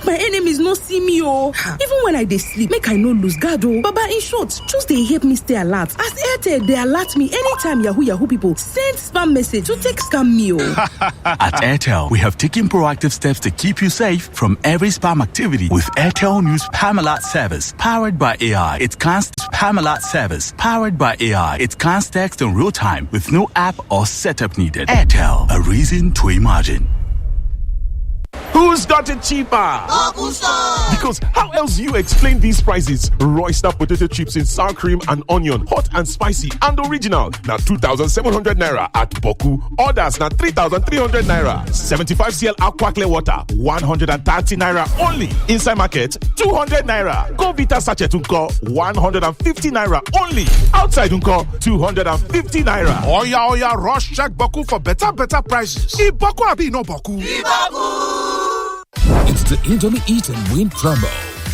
Make my enemies no see me, oh. Even when I dey sleep, make I no lose guard, oh. Baba, in short, just dey help me stay alert. As Airtel, they alert me anytime Yahoo people send spam message to take scam me, oh. At Airtel, we have taken proactive steps to keep you safe from every spam activity with Airtel News Spam Alert Service, powered by AI. It can't Spam Alert Service, powered by AI. It can't text in real time with no app or setup needed. Airtel, a reason to imagine. Who's got it cheaper? Because how else do you explain these prices? Royster potato chips in sour cream and onion, hot and spicy and original. Now 2,700 naira at Boku. Others now 3,300 naira. 75cl aqua clear water, 130 naira only. Inside market, 200 naira. Go Vita sachet unko, 150 naira only. Outside unko, 250 naira. Oya, rush check Boku for better prices. If Boku abi no Boku. It's the Indomie Eat and Win promo.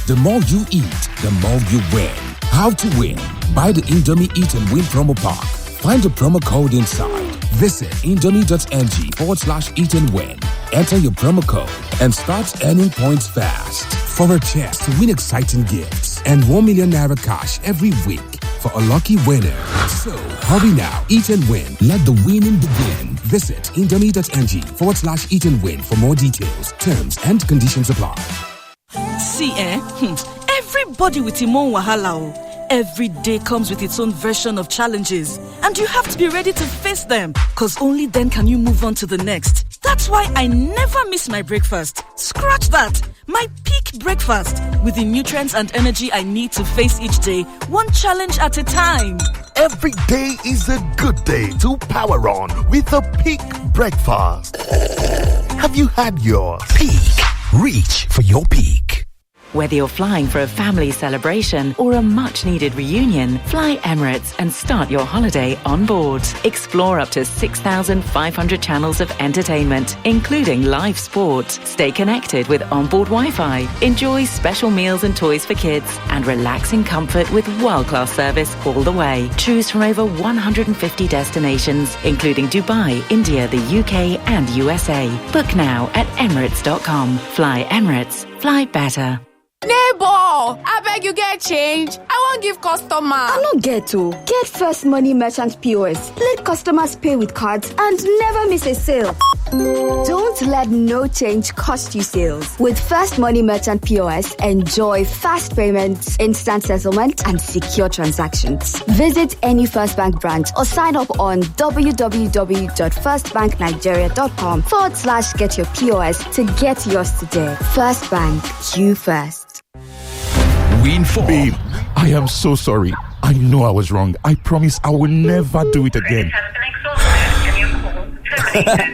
The more you eat, the more you win. How to win? Buy the Indomie Eat and Win promo pack. Find the promo code inside. Visit indomie.ng/eat and win. Enter your promo code and start earning points fast. For a chance to win exciting gifts and 1 million naira cash every week for a lucky winner. So hurry now, eat and win. Let the winning begin. Visit indomie.ng/eat and win for more details. Terms and conditions apply. See, everybody with him own wahala. Every day comes with its own version of challenges, and you have to be ready to face them, because only then can you move on to the next. That's why I never miss my breakfast. Scratch that. My peak breakfast, with the nutrients and energy I need to face each day, one challenge at a time. Every day is a good day to power on with a peak breakfast. Have you had your peak? Reach for your peak. Whether you're flying for a family celebration or a much-needed reunion, fly Emirates and start your holiday on board. Explore up to 6,500 channels of entertainment, including live sport. Stay connected with onboard Wi-Fi. Enjoy special meals and toys for kids and relaxing comfort with world-class service all the way. Choose from over 150 destinations, including Dubai, India, the UK and USA. Book now at emirates.com. Fly Emirates. Fly better. Neighbor, I beg you get change. I won't give customer. I don't get to. Get First Money Merchant POS. Let customers pay with cards and never miss a sale. Don't let no change cost you sales. With First Money Merchant POS, enjoy fast payments, instant settlement, and secure transactions. Visit any First Bank branch or sign up on www.firstbanknigeria.com/get your POS to get yours today. First Bank, you first. Win for. Babe, I am so sorry. I know I was wrong. I promise I will never do it again.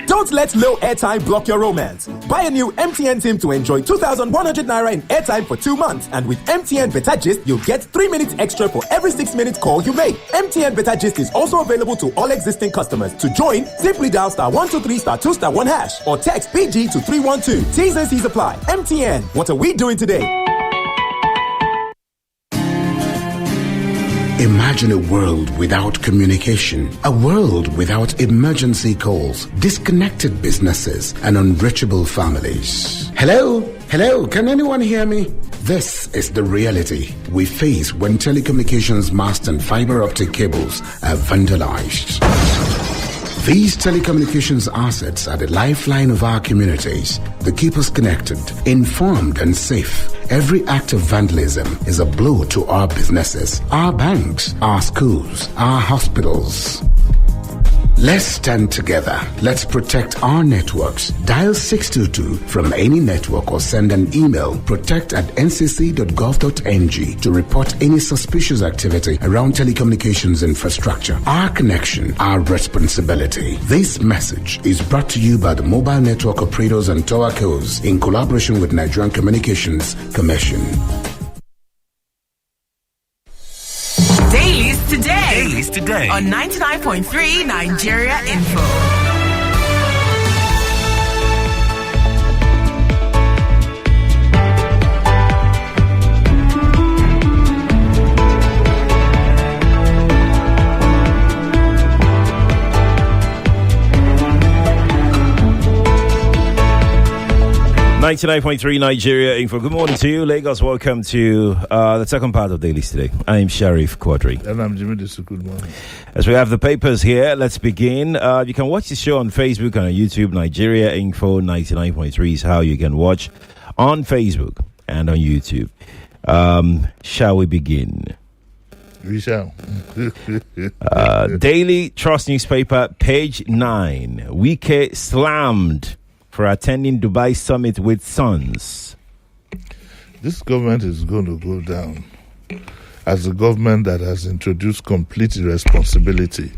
Don't let low airtime block your romance. Buy a new MTN SIM to enjoy 2,100 naira in airtime for 2 months. And with MTN Better Gist, you'll get 3 minutes extra for every 6-minute call you make. MTN Better Gist is also available to all existing customers. To join, simply dial *123*2*1# or text PG to 312. T's and C's apply. MTN, what are we doing today? Imagine a world without communication, a world without emergency calls, disconnected businesses, and unreachable families. Hello? Hello? Can anyone hear me? This is the reality we face when telecommunications masts and fiber optic cables are vandalized. These telecommunications assets are the lifeline of our communities. They keep us connected, informed, and safe. Every act of vandalism is a blow to our businesses, our banks, our schools, our hospitals. Let's stand together. Let's protect our networks. Dial 622 from any network or send an email protect@ncc.gov.ng to report any suspicious activity around telecommunications infrastructure. Our connection, our responsibility. This message is brought to you by the Mobile Network Operators and Towercos in collaboration with Nigerian Communications Commission. Dailies today on 99.3 Nigeria Info. 99.3 Nigeria Info. Good morning to you, Lagos. Welcome to the second part of Dailies today. I'm Sharif Quadry. And I'm Jimi Disu. Good morning. As we have the papers here, let's begin. You can watch the show on Facebook and on YouTube. Nigeria Info 99.3 is how you can watch on Facebook and on YouTube. Shall we begin? We shall. Daily Trust newspaper, page 9. Weekday slammed for attending Dubai summit with sons. This government is going to go down as a government that has introduced complete irresponsibility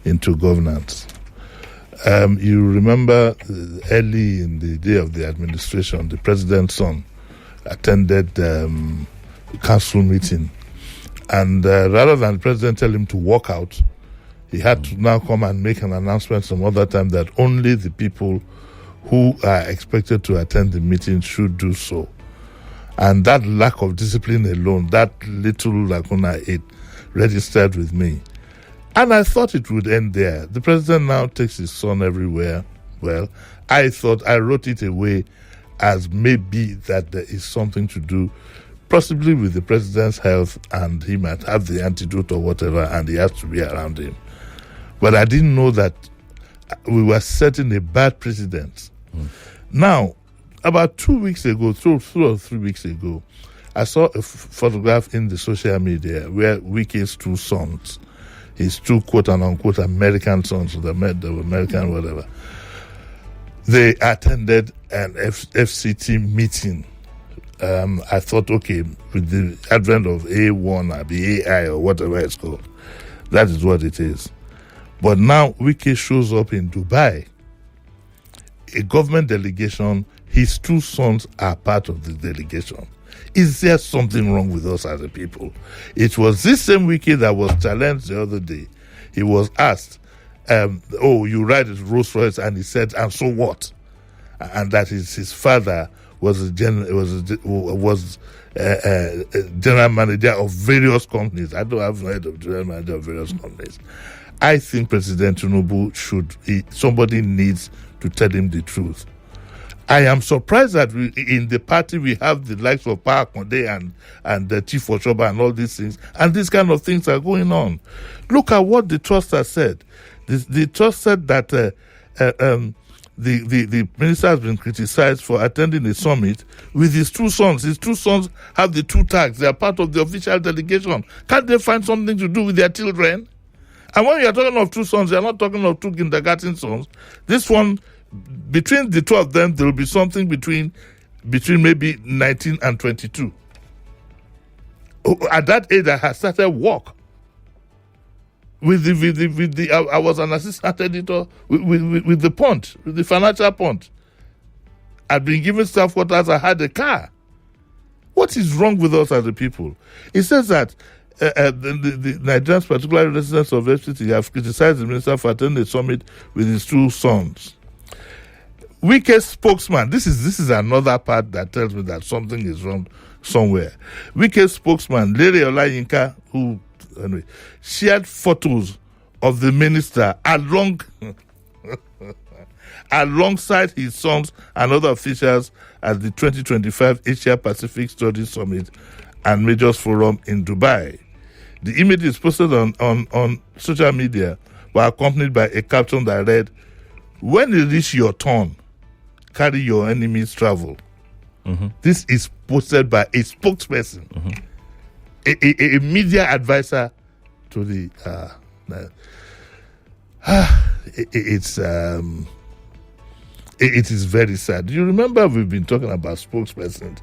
into governance. You remember early in the day of the administration, the president's son attended council meeting. And rather than the president tell him to walk out, he had to now come and make an announcement some other time that only the people who are expected to attend the meeting should do so. And that lack of discipline alone, that little lacuna, it registered with me. And I thought it would end there. The president now takes his son everywhere. Well, I thought I wrote it away as maybe that there is something to do possibly with the president's health, and he might have the antidote or whatever, and he has to be around him. But I didn't know that we were setting a bad precedent. Now, about 2 weeks ago, 2 or 3 weeks ago, I saw a photograph in the social media where Wike's two sons, his two quote-unquote American sons, the American whatever, they attended an FCT meeting. I thought, okay, with the advent of A1 or the AI or whatever it's called, that is what it is. But now Wike shows up in Dubai, a government delegation. His two sons are part of the delegation. Is there something wrong with us as a people? It was this same Wike that was challenged the other day. He was asked, you ride a Rolls Royce, and he said, and so what? And that his father was a general manager of various companies. I don't have heard of general manager of various companies. I think President Tinubu somebody needs to tell him the truth. I am surprised that in the party we have the likes of Pa Konde and the Chief Oshoba and all these things, and these kind of things are going on. Look at what the trust has said. The trust said that the minister has been criticized for attending a summit with his two sons. His two sons have the two tags. They are part of the official delegation. Can't they find something to do with their children? And when you are talking of two sons, you are not talking of two kindergarten sons. This one, between the two of them, there will be something between maybe 19 and 22. At that age, I had started work. I was an assistant editor with the Punch, with the financial Punch. I'd been given staff quarters. I had a car. What is wrong with us as a people? It says that the Nigerians, particularly residents of FCT, have criticized the minister for attending a summit with his two sons. Wike's spokesman, this is another part that tells me that something is wrong somewhere. Wike's spokesman, Larry Olayinka, who shared photos of the minister alongside his sons and other officials at the 2025 Asia Pacific Studies Summit and Majors Forum in Dubai. The images posted on social media were accompanied by a caption that read, "When you reach your turn, carry your enemies travel." Mm-hmm. This is posted by a spokesperson. Mm-hmm. A media advisor to the it is very sad. You remember we've been talking about spokespersons.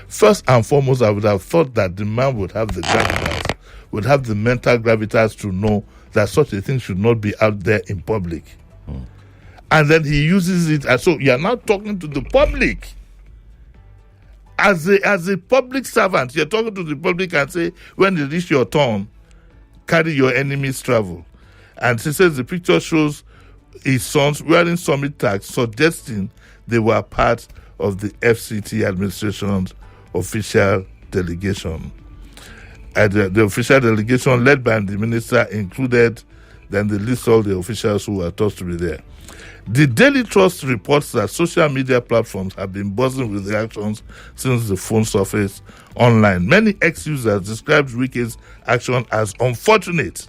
First and foremost, I would have thought that the man would have the gravitas, would have the mental gravitas to know that such a thing should not be out there in public. And then he uses it, and so you are now talking to the public. As a public servant, you're talking to the public and say, when you reach your turn, carry your enemies travel. And she says the picture shows his sons wearing summit tags, suggesting they were part of the FCT administration's official delegation. And the official delegation led by the minister included Then they list all the officials who are thought to be there. The Daily Trust reports that social media platforms have been buzzing with reactions since the phone surfaced online. Many ex-users described Wike's action as unfortunate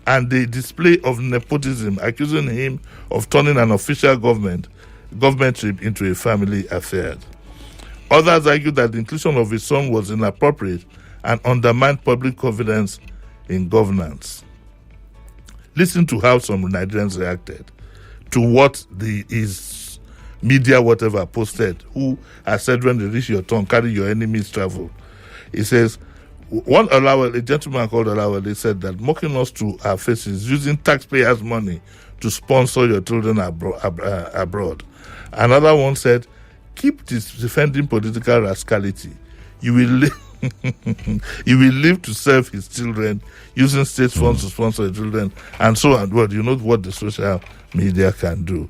and the display of nepotism, accusing him of turning an official government trip into a family affair. Others argued that the inclusion of his son was inappropriate and undermined public confidence in governance. Listen to how some Nigerians reacted to what his media whatever posted, who has said when they reach your tongue, carry your enemy's travel. He says, a gentleman called Olawale said that mocking us to our faces, using taxpayers' money to sponsor your children abroad. Another one said, keep defending political rascality. You will live to serve his children, using state funds to sponsor his children, and so on. Well, you know what the social media can do.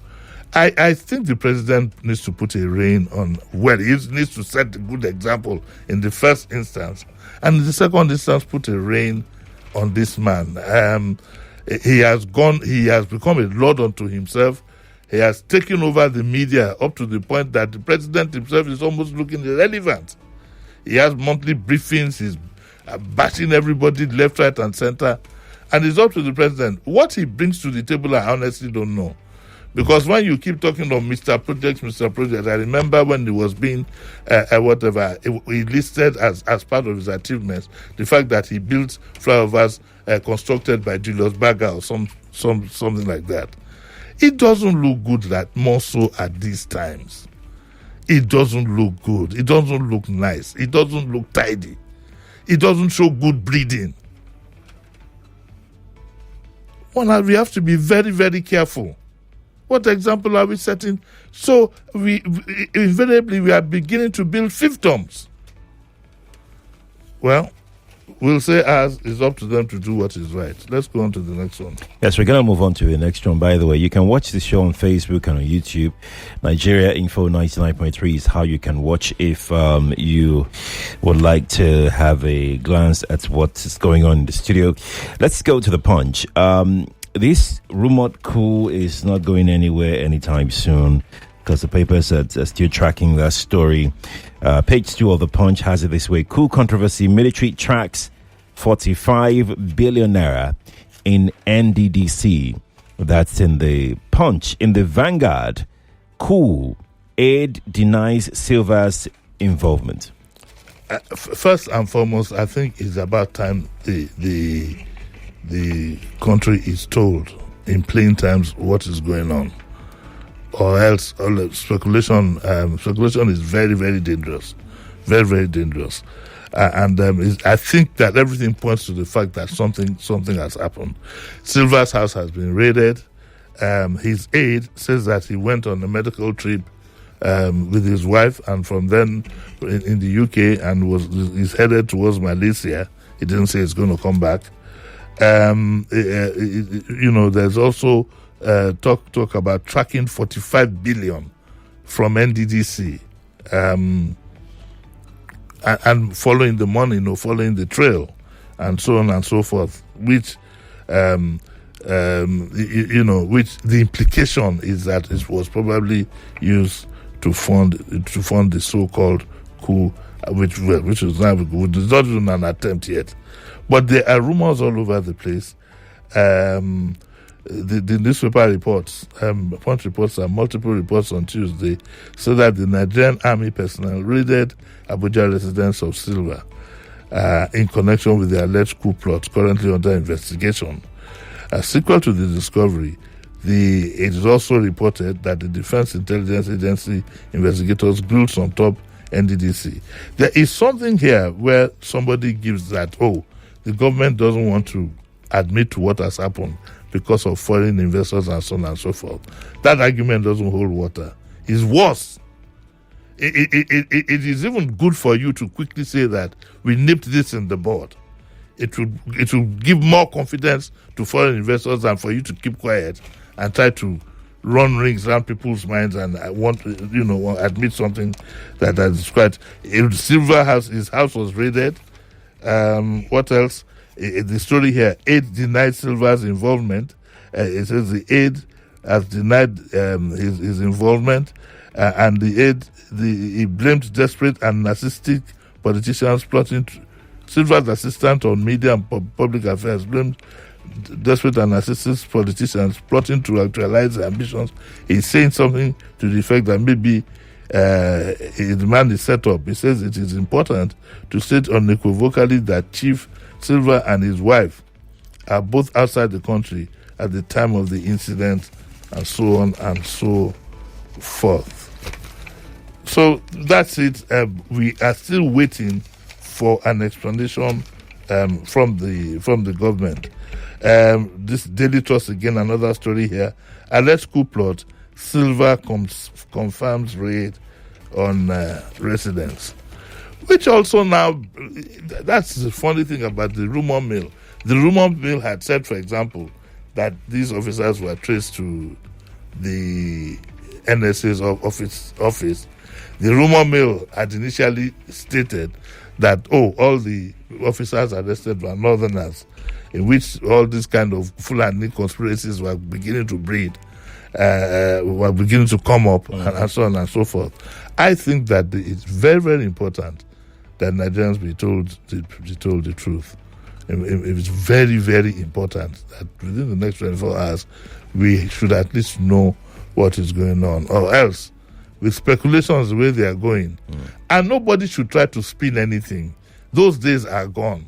I think the president needs to put a rein on, well, he needs to set a good example in the first instance, and in the second instance, put a rein on this man. He has become a lord unto himself. He has taken over the media up to the point that the president himself is almost looking irrelevant. He has monthly briefings, he's bashing everybody left, right, and center. And it's up to the president. What he brings to the table, I honestly don't know. Because when you keep talking of Mr. Project, I remember when he was being, he listed as part of his achievements, the fact that he built flyovers constructed by Julius Berger or something like that. It doesn't look good that more so at these times. It doesn't look good. It doesn't look nice. It doesn't look tidy. It doesn't show good breeding. We have to be very, very careful. What example are we setting? So we invariably we are beginning to build fiefdoms. Well, we'll say as it's up to them to do what is right. Let's go on to the next one. Yes, we're going to move on to the next one. By the way, you can watch the show on Facebook and on YouTube. Nigeria Info 99.3 is how you can watch if you would like to have a glance at what is going on in the studio. Let's go to the Punch. This rumored coup is not going anywhere anytime soon because the papers are still tracking that story. Page 2 of the Punch has it this way. Coup controversy, military tracks 45 billion naira in NDDC. That's in the Punch. In the Vanguard, coup, aid denies Silva's involvement. First and foremost, I think it's about time the country is told in plain terms what is going on, or else speculation is very, very dangerous, very, very dangerous. I think that everything points to the fact that something has happened. Silva's house has been raided. His aide says that he went on a medical trip with his wife, and from then in the UK, and is headed towards Malaysia. He didn't say he's going to come back. There's also talk about tracking 45 billion from NDDC, and following the money, following the trail, and so on and so forth. Which, which the implication is that it was probably used to fund the so-called coup, which is not even an attempt yet. But there are rumors all over the place. The newspaper reports, Punch reports, and multiple reports on Tuesday say that the Nigerian Army personnel raided Abuja residence of Silva in connection with the alleged coup plot currently under investigation. Sequel to the discovery, it is also reported that the Defense Intelligence Agency investigators grilled some top NDDC. There is something here where somebody gives that, the government doesn't want to admit to what has happened because of foreign investors and so on and so forth. That argument doesn't hold water. It's worse. It is even good for you to quickly say that we nipped this in the bud. It will give more confidence to foreign investors than for you to keep quiet and try to run rings around people's minds and admit something that is quite. Silva house, his house was raided. What else? The story here, aide denied Silva's involvement. It says the aide has denied his involvement, and the aide he blamed desperate and narcissistic politicians plotting. Silva's assistant on media and public affairs blamed desperate and narcissistic politicians plotting to actualize their ambitions. He's saying something to the effect that maybe the man is set up. He says it is important to state unequivocally that Chief Silva and his wife are both outside the country at the time of the incident, and so on and so forth. So that's it. We are still waiting for an explanation from the government. This Daily Trust, again, another story here. Alleged coup plot, Silva confirms raid on residents. Which also now, that's the funny thing about the rumor mill. The rumor mill had said, for example, that these officers were traced to the NSA's office. The rumor mill had initially stated that, all the officers arrested were northerners, in which all these kind of Fulani conspiracies were beginning to breed, were beginning to come up, and so on and so forth. I think that it's very, very important that Nigerians be told the truth. It's very, very important that within the next 24 hours, we should at least know what is going on, or else, with speculations the way they are going, and nobody should try to spin anything. Those days are gone.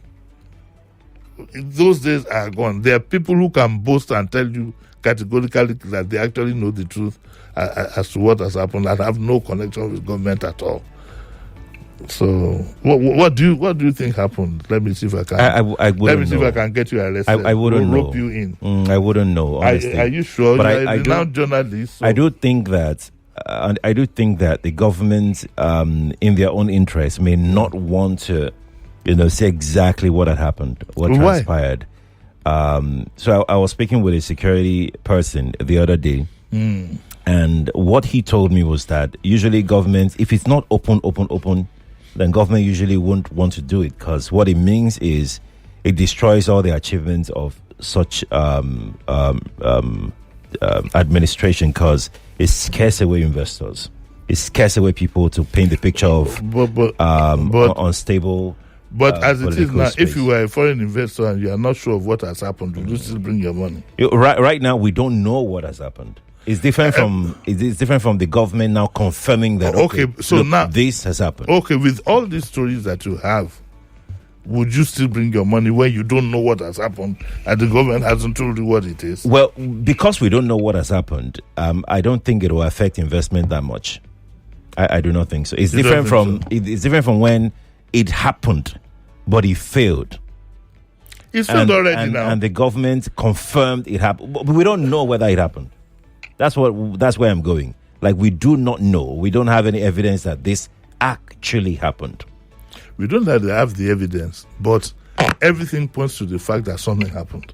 Those days are gone. There are people who can boast and tell you categorically that they actually know the truth as to what has happened and have no connection with government at all. So, what do you think happened? Let me see if I can. I wouldn't Let me see know. if I can get you arrested. I wouldn't we'll know. rope you in. I wouldn't know. Honestly. Are you sure? But You're I a do. renowned journalist. So. I do think that. I do think that the government, in their own interest, may not want to, say exactly what had happened, what Why? transpired. So I was speaking with a security person the other day, and what he told me was that usually governments, if it's not open, then government usually won't want to do it, because what it means is it destroys all the achievements of such administration, because it scares away investors. It scares away people to paint the picture of unstable. But as it is political now, space. if you were a foreign investor and you are not sure of what has happened, will you still bring your money? Right now, we don't know what has happened. It's different from the government now confirming that. So now this has happened. Okay, with all these stories that you have, would you still bring your money when you don't know what has happened and the government hasn't told you what it is? Well, because we don't know what has happened, I don't think it will affect investment that much. I do not think so. It's different from it's different from when it happened, but it failed. It's failed already now, and the government confirmed it happened. But we don't know whether it happened. That's where I'm going. Like, we do not know. We don't have any evidence that this actually happened. We don't have the evidence, but everything points to the fact that something happened.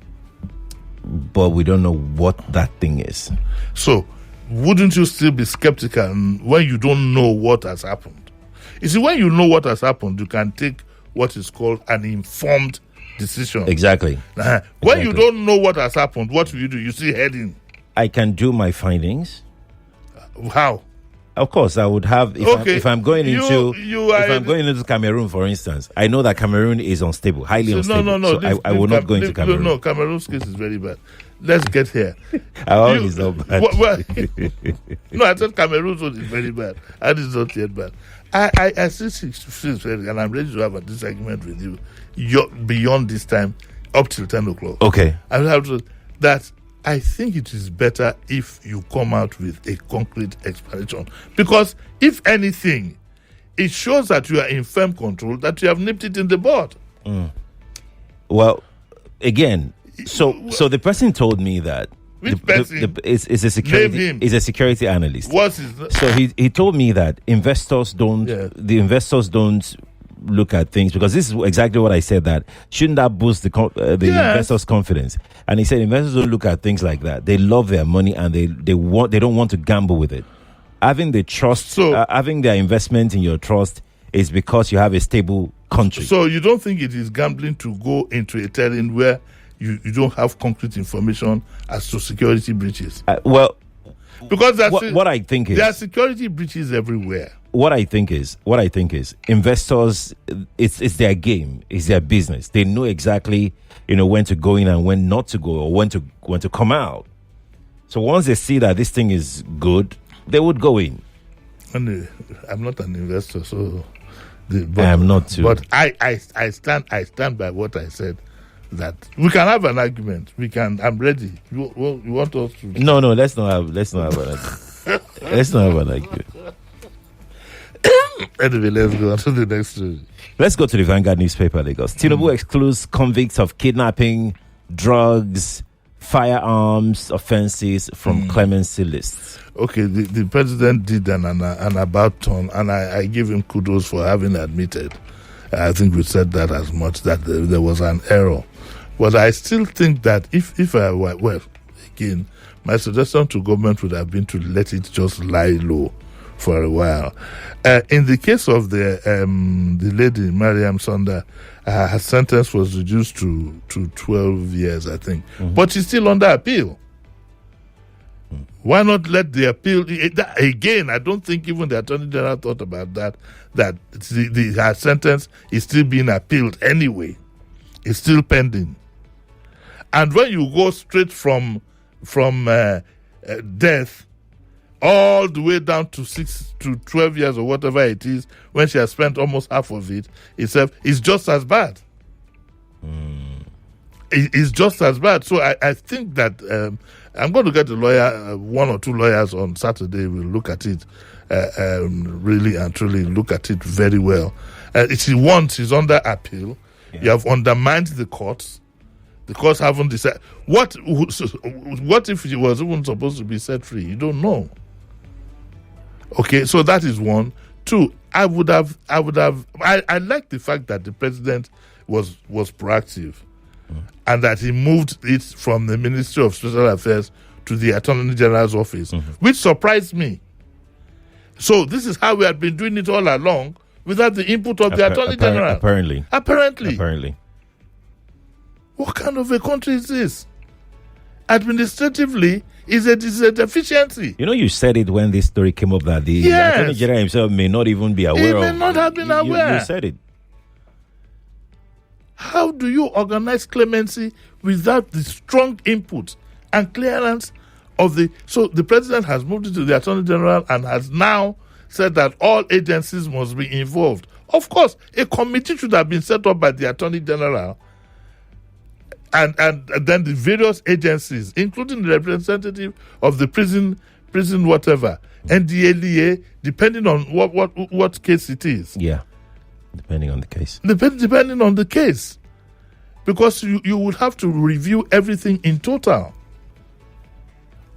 But we don't know what that thing is. So, wouldn't you still be skeptical when you don't know what has happened? You see, when you know what has happened, you can take what is called an informed decision. Exactly. When you don't know what has happened, what will you do? You see heading. I can do my findings. How? Of course, I would have. If I'm going into Cameroon, for instance, I know that Cameroon is unstable, highly unstable. So I will not go into Cameroon. No, Cameroon's case is very bad. Let's get here. Our own is not bad. No, I said Cameroon's own is very bad. And it's not yet bad. I still feel very, and I'm ready to have a disagreement with you. Beyond this time, up till 10 o'clock. Okay. I think it is better if you come out with a concrete explanation. Because, if anything, it shows that you are in firm control, that you have nipped it in the bud. Well, again, so the person told me that. Which person? Is a security. Name him. Is a security analyst. What's his name? So he told me that investors don't. Yeah. The investors don't look at things, because this is exactly what I said, that shouldn't that boost the investors' confidence? And he said investors don't look at things like that. They love their money and they don't want to gamble with it. Having the trust, having their investment in your trust is because you have a stable country. So you don't think it is gambling to go into a terrain where you don't have concrete information as to security breaches? Because what I think is there are security breaches everywhere. What I think is investors. It's their game. It's their business. They know exactly when to go in and when not to go, or when to come out. So once they see that this thing is good, they would go in. And I'm not an investor, so I am not too. But I stand by what I said. That we can have an argument. I'm ready. You want us to? No. Let's not have an argument. Let's not have an argument. Anyway, let's go on to the next story. Let's go to the Vanguard newspaper, Lagos. Tinubu excludes convicts of kidnapping, drugs, firearms offenses from clemency lists. Okay, the president did an about turn, and I give him kudos for having admitted. I think we said that as much, that there was an error. But I still think that if I were, well, again, my suggestion to government would have been to let it just lie low for a while. In the case of the lady, Mariam Sonda, her sentence was reduced to 12 years, I think. Mm-hmm. But she's still under appeal. Why not let the appeal... Again, I don't think even the Attorney General thought about that her sentence is still being appealed anyway. It's still pending. And when you go straight from death all the way down to 6 to 12 years or whatever it is, when she has spent almost half of it itself, it's just as bad. It's just as bad. So I think that I'm going to get a lawyer, one or two lawyers on Saturday will look at it really and truly look at it very well. She's under appeal. Yeah. You have undermined the courts. The courts haven't decided. What if she was even supposed to be set free? You don't know. Okay, so that is one. Two, I like the fact that the president was proactive and that he moved it from the Ministry of Special Affairs to the Attorney General's office, which surprised me. So this is how we had been doing it all along without the input of the Attorney General. Apparently. What kind of a country is this? Administratively, is a deficiency. You said it when this story came up that the Attorney General himself may not even be aware of. He may not have been aware. You said it. How do you organize clemency without the strong input and clearance of the... So the president has moved it to the Attorney General and has now said that all agencies must be involved. Of course, a committee should have been set up by the Attorney General and then the various agencies, including the representative of the prison whatever, NDLEA, depending on what case it is. Yeah, depending on the case. Depending on the case. Because you would have to review everything in total.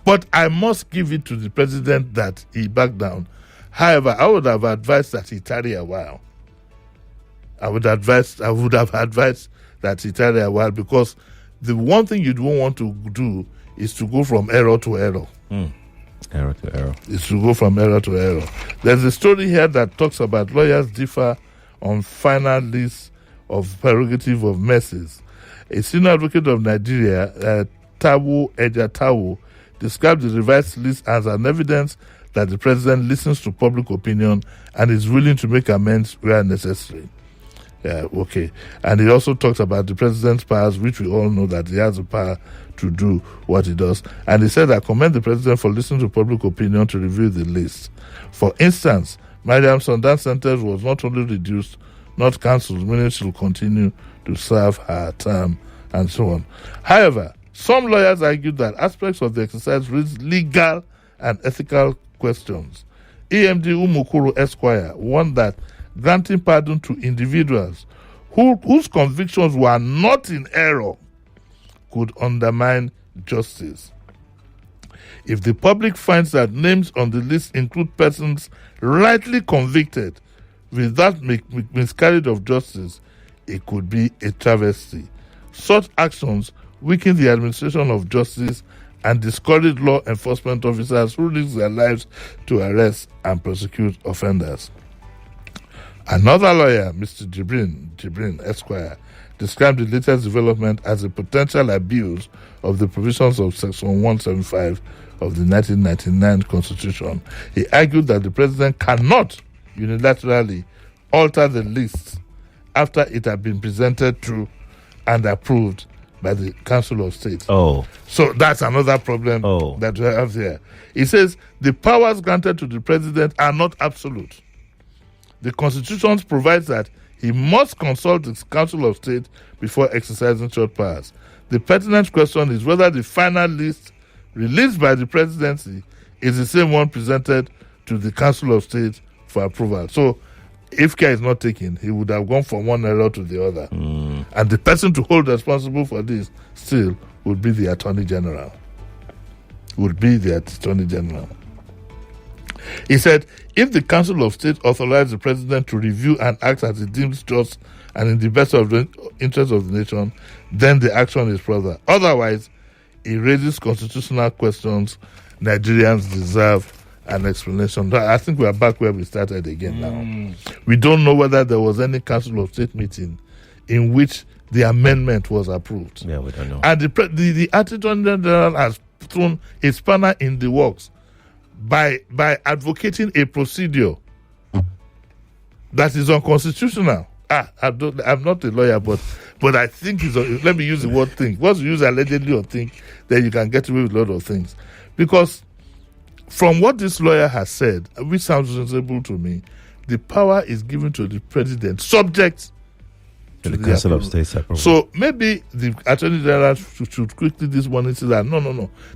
But I must give it to the president that he backed down. However, I would have advised that he tarry a while. I would have advised that he tarry a while, because the one thing you don't want to do is to go from error to error. Error to error. It's to go from error to error. There's a story here that talks about lawyers differ on final list of prerogative of mercies. A senior advocate of Nigeria, Tawo Ejatawo, described the revised list as an evidence that the president listens to public opinion and is willing to make amends where necessary. Okay. And he also talks about the president's powers, which we all know that he has the power to do what he does. And he said, I commend the president for listening to public opinion to review the list. For instance, Mariam Sonda's sentence was not only reduced, not cancelled, meaning she will continue to serve her term, and so on. However, some lawyers argued that aspects of the exercise raised legal and ethical questions. EMD Umukuru Esquire warned that granting pardon to individuals whose convictions were not in error could undermine justice. If the public finds that names on the list include persons rightly convicted without miscarriage of justice, it could be a travesty. Such actions weaken the administration of justice and discourage law enforcement officers who risk their lives to arrest and prosecute offenders. Another lawyer, Mr. Jibrin Esquire, described the latest development as a potential abuse of the provisions of Section 175 of the 1999 Constitution. He argued that the president cannot unilaterally alter the list after it had been presented to and approved by the Council of State. Oh. So that's another problem that we have here. He says the powers granted to the president are not absolute. The Constitution provides that he must consult the Council of State before exercising such powers. The pertinent question is whether the final list released by the presidency is the same one presented to the Council of State for approval. So, if care is not taken, he would have gone from one error to the other. And the person to hold responsible for this still would be the Attorney General. He said, if the Council of State authorized the president to review and act as he deems just and in the best of the interest of the nation, then the action is proper. Otherwise, it raises constitutional questions. Nigerians deserve an explanation. I think we are back where we started again now. We don't know whether there was any Council of State meeting in which the amendment was approved. Yeah, we don't know. And the Attorney General has thrown a spanner in the works by advocating a procedure that is unconstitutional. I'm not a lawyer, but I think let me use the word think. Once you use allegedly or think, then you can get away with a lot of things. Because from what this lawyer has said, which sounds reasonable to me, the power is given to the president subject to the Council of State approval. So maybe the Attorney General should quickly this morning say that no.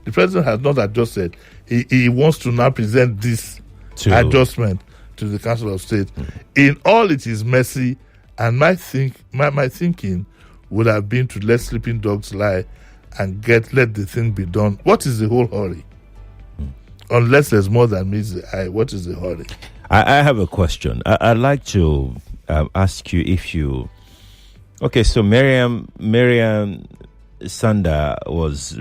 The president has not adjusted. He wants to now present this adjustment to the Council of State. In all it is messy, and my thinking would have been to let sleeping dogs lie and let the thing be done. What is the whole hurry? Unless there's more than meets the eye, what is the hurry? I have a question. I'd like to ask you if you... Okay, so Miriam Sanda was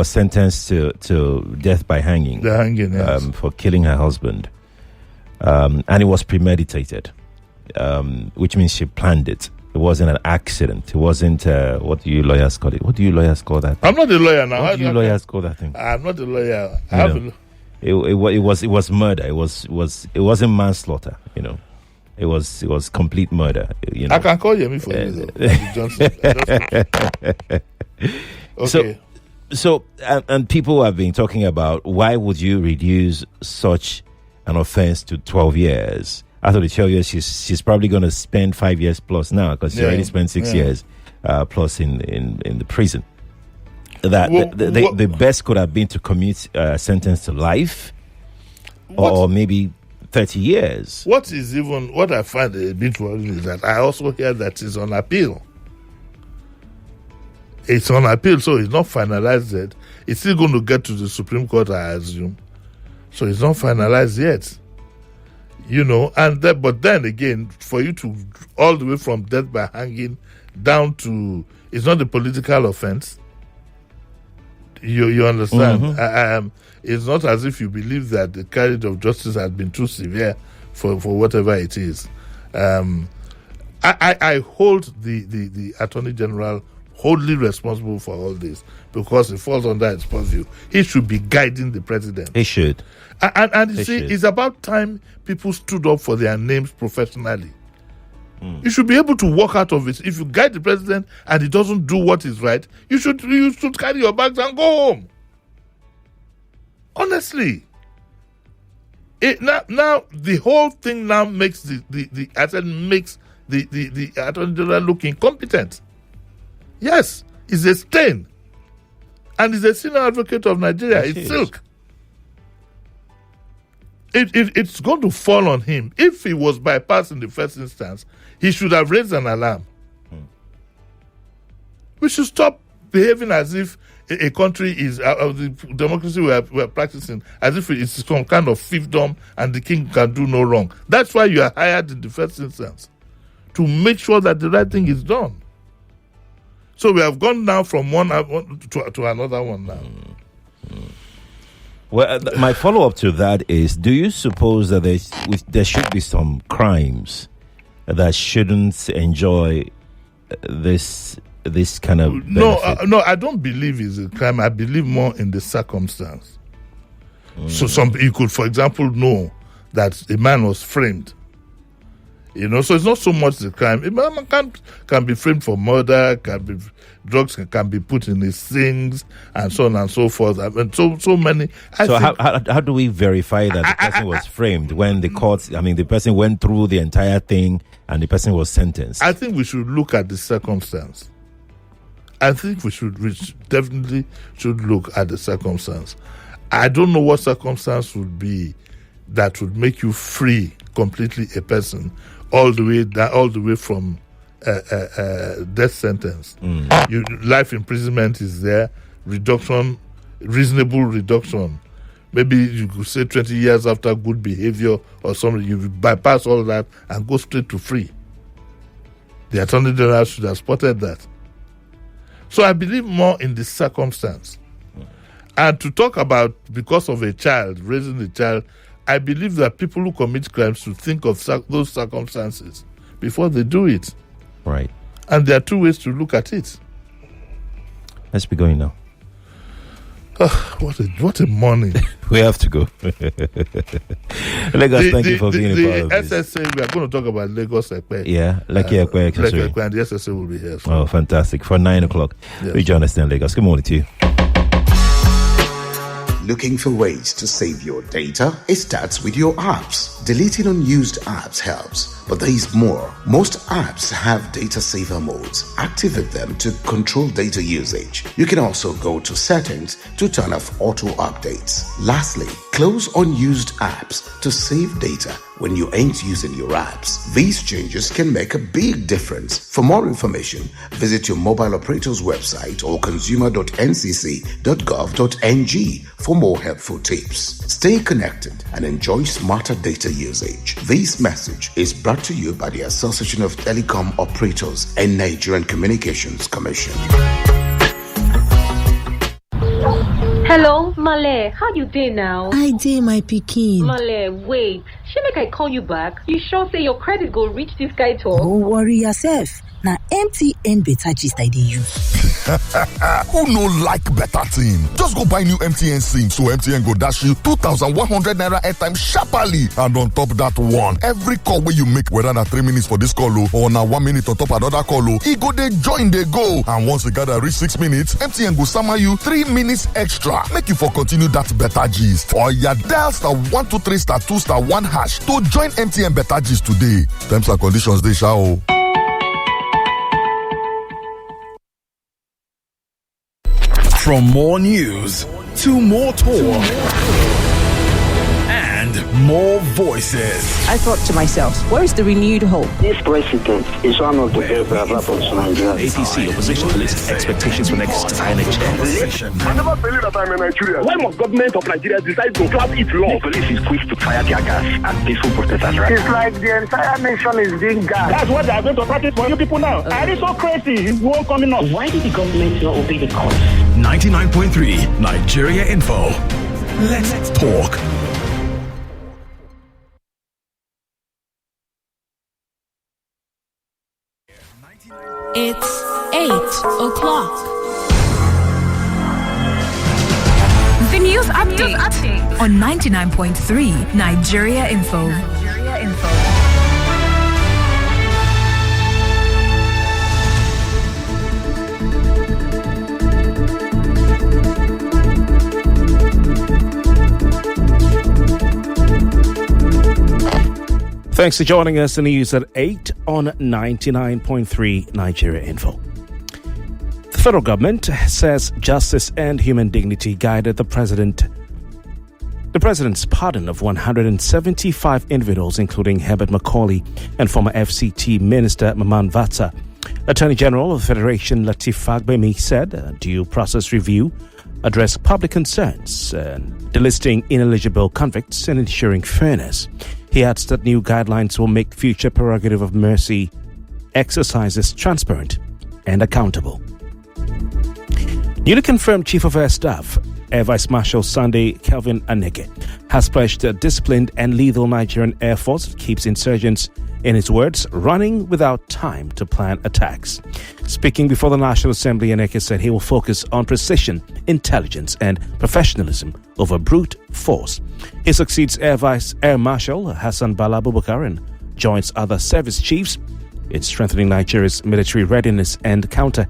sentenced to death by hanging. The hanging, yes. For killing her husband. And it was premeditated, which means she planned it. It wasn't an accident. It wasn't, what do you lawyers call it? What do you lawyers call that? I'm not a lawyer now. What do you lawyers call that thing? I'm not a lawyer. It was murder. It wasn't manslaughter, you know. It was complete murder, you know. I can call Yemi for you, though. Okay. So and people have been talking about why would you reduce such an offense to 12 years? After the 12 years, she's probably going to spend 5 years plus now because she already spent 6 years plus in the prison. The best could have been to commute a sentence to life or maybe 30 years. What I find a bit worrying is that I also hear that it's on appeal. It's on appeal, so it's not finalized yet. It's still going to get to the Supreme Court, I assume. So it's not finalized yet. You know, but then again, for you to all the way from death by hanging down to, it's not a political offense. You understand? Mm-hmm. It's not as if you believe that the carriage of justice has been too severe for whatever it is. I hold the Attorney General wholly responsible for all this because it falls under his purview. He should be guiding the president. He should. And you see, it's about time people stood up for their names professionally. You should be able to walk out of it. If you guide the president and he doesn't do what is right, you should carry your bags and go home. Honestly. Now the whole thing now makes the Attorney General look incompetent. Yes, he's a stain. And he's a senior advocate of Nigeria. It's silk. It's going to fall on him. If he was bypassed in the first instance, he should have raised an alarm. We should stop behaving as if a country is the democracy we're practicing, as if it's some kind of fiefdom and the king can do no wrong. That's why you are hired in the first instance, to make sure that the right thing is done. So we have gone now from one to another one now. Well, my follow-up to that is: do you suppose that there should be some crimes that shouldn't enjoy this kind of benefit? No, I don't believe it's a crime. I believe more in the circumstance. So you could, for example, know that a man was framed. So it's not so much the crime. A man can be framed for murder, drugs can be put in his things, and so on and so forth. I mean, so many. How do we verify that the person was framed when the person went through the entire thing and the person was sentenced? I think we should look at the circumstance. I think we definitely should look at the circumstance. I don't know what circumstance would be that would make you free completely a person all the way from death sentence. Life imprisonment is there, reasonable reduction. Maybe you could say 20 years after good behavior or something, you bypass all that and go straight to free. The Attorney General should have spotted that. So I believe more in the circumstance. And to talk about because of a child, raising a child, I believe that people who commit crimes should think of those circumstances before they do it. Right. And there are two ways to look at it. Let's be going now. What a morning. We have to go. Lagos, thank you for being a part of this. The SSA, we are going to talk about Lagos Ekpe. Yeah, Lekki Ekpe accessory. Lekki Ekpe, and the SSA will be here. Oh, fantastic. For 9 o'clock. Yes. We join us in Lagos. Good morning to you. Looking for ways to save your data? It starts with your apps. Deleting unused apps helps, but there is more. Most apps have data saver modes. Activate them to control data usage. You can also go to settings to turn off auto updates. Lastly, close unused apps to save data when you ain't using your apps. These changes can make a big difference. For more information, visit your mobile operator's website or consumer.ncc.gov.ng for more helpful tips. Stay connected and enjoy smarter data usage. This message is brought to you by the Association of Telecom Operators and Nigerian Communications Commission. Hello, Male. How you doing now? I did, my pikin. Male, wait. She make I call you back? You sure say your credit go reach this guy too? Don't worry yourself. Now MTN better gist I dey use. Who no like better thing? Just go buy new MTN SIM so MTN go dash you 2,100 naira airtime sharply, and on top that one, every call where you make, whether na 3 minutes for this call or na 1 minute on top another call, e go dey join dey go. And once you gather reach 6 minutes, MTN go sama you 3 minutes extra. Make you for continue that better gist. Or ya dial *123*2*1# to join MTN better gist today. Terms and conditions dey sha o. From more news to more talk and more voices. I thought to myself, where is the renewed hope? This president is one of the best that happens to Nigeria. APC opposition to list expectations for next INEC chair. I never believe that I'm in Nigeria. Why must government of Nigeria decide to clap its law? The police is quick to fire their gas at peaceful protesters, right? It's like the entire nation is being gassed. That's what they are going to practice for you people now. Are you so crazy? It won't come in. Why did the government not obey the courts? 99.3 Nigeria Info. Let's talk. It's 8 o'clock. The news update on 99.3 Nigeria Info. Thanks for joining us. The news at 8 on 99.3 Nigeria Info. The federal government says justice and human dignity guided the president's pardon of 175 individuals, including Herbert Macaulay and former FCT Minister Maman Vatsa. Attorney General of the Federation Lateef Fagbemi said due process review addressed public concerns, delisting ineligible convicts and ensuring fairness. He adds that new guidelines will make future prerogative of mercy exercises transparent and accountable. Newly confirmed Chief of Air Staff Air Vice Marshal Sunday Kelvin Aneke has pledged a disciplined and lethal Nigerian Air Force that keeps insurgents, in his words, running without time to plan attacks. Speaking before the National Assembly, Aneke said he will focus on precision, intelligence, and professionalism over brute force. He succeeds Air Marshal Hassan Bala Abubakar and joins other service chiefs in strengthening Nigeria's military readiness and counter